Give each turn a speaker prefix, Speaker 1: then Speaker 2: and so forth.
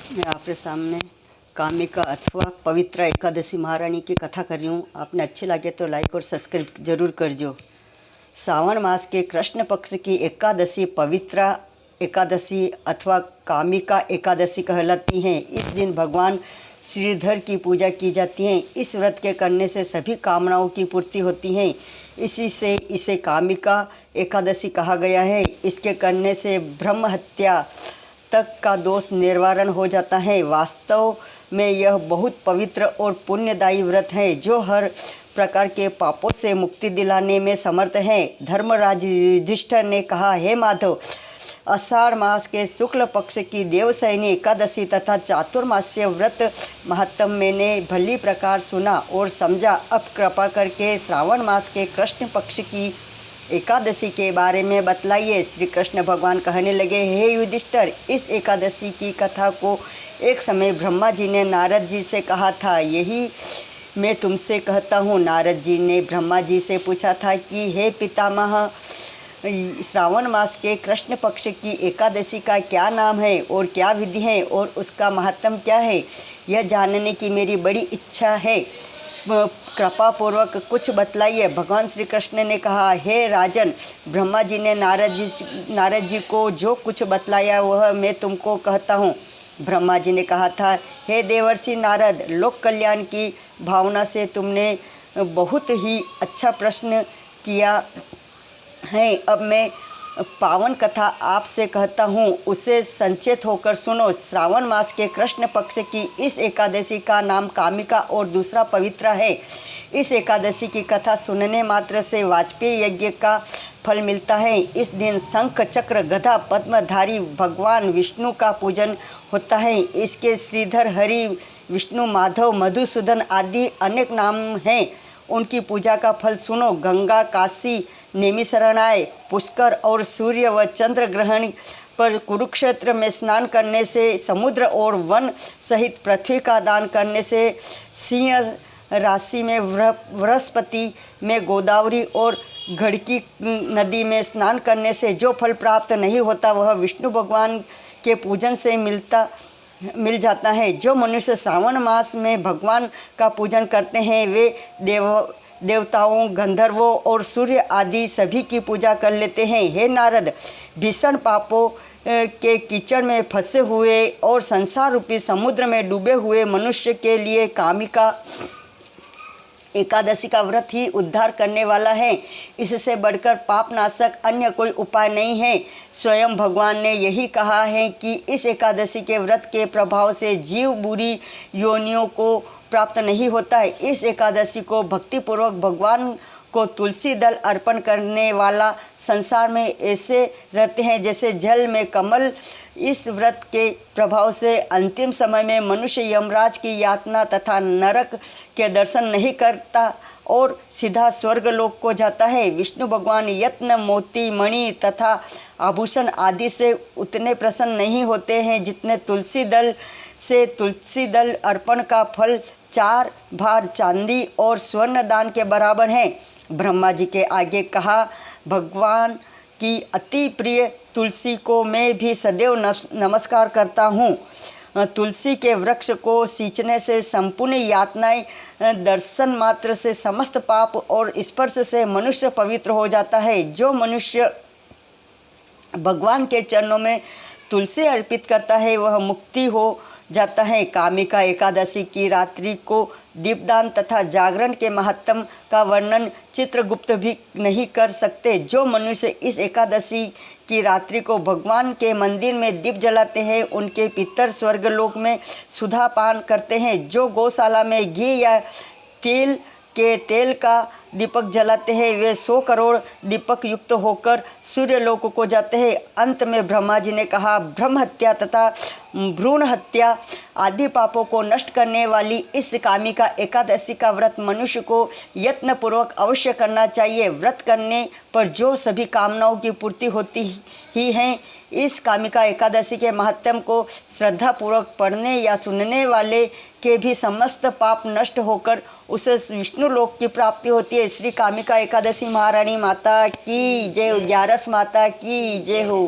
Speaker 1: मैं आपके सामने कामिका अथवा पवित्रा एकादशी महारानी की कथा कर रही हूँ। आपने अच्छे लगे तो लाइक और सब्सक्राइब जरूर कर जो। सावन मास के कृष्ण पक्ष की एकादशी पवित्रा एकादशी अथवा कामिका एकादशी कहलाती हैं। इस दिन भगवान श्रीधर की पूजा की जाती है। इस व्रत के करने से सभी कामनाओं की पूर्ति होती है। इसी से इसे कामिका एकादशी कहा गया है। इसके करने से ब्रह्म हत्या तक का दोष निवारण हो जाता है। वास्तव में यह बहुत पवित्र और पुण्यदायी व्रत है जो हर प्रकार के पापों से मुक्ति दिलाने में समर्थ है। धर्मराज युधिष्ठिर ने कहा, हे माधव, आषाढ़ मास के शुक्ल पक्ष की देवशयनी एकादशी तथा चातुर्मास्य व्रत महत्म मैंने भली प्रकार सुना और समझा। अब कृपा करके श्रावण मास के कृष्ण पक्ष की एकादशी के बारे में बतलाइए। श्री कृष्ण भगवान कहने लगे, हे युधिष्ठिर, इस एकादशी की कथा को एक समय ब्रह्मा जी ने नारद जी से कहा था। यही मैं तुमसे कहता हूँ। नारद जी ने ब्रह्मा जी से पूछा था कि हे पितामह, श्रावण मास के कृष्ण पक्ष की एकादशी का क्या नाम है और क्या विधि है और उसका महत्व क्या है, यह जानने की मेरी बड़ी इच्छा है। कृपा पूर्वक कुछ बतलाइए। भगवान श्री कृष्ण ने कहा, हे राजन, ब्रह्मा जी ने नारद जी को जो कुछ बतलाया वह मैं तुमको कहता हूँ। ब्रह्मा जी ने कहा था, हे देवर्षि नारद, लोक कल्याण की भावना से तुमने बहुत ही अच्छा प्रश्न किया है। अब मैं पावन कथा आपसे कहता हूँ, उसे संचेत होकर सुनो। श्रावण मास के कृष्ण पक्ष की इस एकादशी का नाम कामिका और दूसरा पवित्रा है। इस एकादशी की कथा सुनने मात्र से वाजपेयी यज्ञ का फल मिलता है। इस दिन शंख चक्र गदा पद्मधारी भगवान विष्णु का पूजन होता है। इसके श्रीधर, हरि, विष्णु, माधव, मधुसूदन आदि अनेक नाम हैं। उनकी पूजा का फल सुनो। गंगा, काशी, नेमिशरणाय, पुष्कर और सूर्य व चंद्र ग्रहण पर कुरुक्षेत्र में स्नान करने से, समुद्र और वन सहित पृथ्वी का दान करने से, सिंह राशि में बृहस्पति में, गोदावरी और गंडकी नदी में स्नान करने से जो फल प्राप्त नहीं होता वह विष्णु भगवान के पूजन से मिल जाता है। जो मनुष्य श्रावण मास में भगवान का पूजन करते हैं वे देवताओं, गंधर्वों और सूर्य आदि सभी की पूजा कर लेते हैं। हे नारद, भीषण पापों के कीचड़ में फंसे हुए और संसार रूपी समुद्र में डूबे हुए मनुष्य के लिए कामिका एकादशी का व्रत ही उद्धार करने वाला है। इससे बढ़कर पापनाशक अन्य कोई उपाय नहीं है। स्वयं भगवान ने यही कहा है कि इस एकादशी के व्रत के प्रभाव से जीव बुरी योनियों को प्राप्त नहीं होता है। इस एकादशी को भक्तिपूर्वक भगवान को तुलसी दल अर्पण करने वाला संसार में ऐसे रहते हैं जैसे जल में कमल। इस व्रत के प्रभाव से अंतिम समय में मनुष्य यमराज की यातना तथा नरक के दर्शन नहीं करता और सीधा स्वर्गलोक को जाता है। विष्णु भगवान यत्न, मोती, मणि तथा आभूषण आदि से उतने प्रसन्न नहीं होते हैं जितने तुलसी दल अर्पण का फल 4 भार चांदी और स्वर्ण दान के बराबर है। ब्रह्मा जी के आगे कहा, भगवान की अति प्रिय तुलसी को मैं भी सदैव नमस्कार करता हूँ। तुलसी के वृक्ष को सींचने से संपूर्ण यातनाएं, दर्शन मात्र से समस्त पाप और स्पर्श से मनुष्य पवित्र हो जाता है। जो मनुष्य भगवान के चरणों में तुलसी अर्पित करता है वह मुक्ति हो जाता है। कामिका एकादशी की रात्रि को दीपदान तथा जागरण के महत्व का वर्णन चित्रगुप्त भी नहीं कर सकते। जो मनुष्य इस एकादशी की रात्रि को भगवान के मंदिर में दीप जलाते हैं उनके पितर स्वर्गलोक में सुधा पान करते हैं। जो गौशाला में घी या तेल का दीपक जलाते हैं वे 100 करोड़ दीपक युक्त होकर सूर्यलोक को जाते हैं। अंत में ब्रह्मा जी ने कहा, ब्रह्म हत्या तथा भ्रूण हत्या आदि पापों को नष्ट करने वाली इस कामिका एकादशी का व्रत मनुष्य को यत्नपूर्वक अवश्य करना चाहिए। व्रत करने पर जो सभी कामनाओं की पूर्ति होती ही है। इस कामिका एकादशी के महत्व को श्रद्धापूर्वक पढ़ने या सुनने वाले के भी समस्त पाप नष्ट होकर उसे विष्णु लोक की प्राप्ति होती है। श्री कामिका एकादशी महारानी माता की जय हो। 11 माता की जय हो।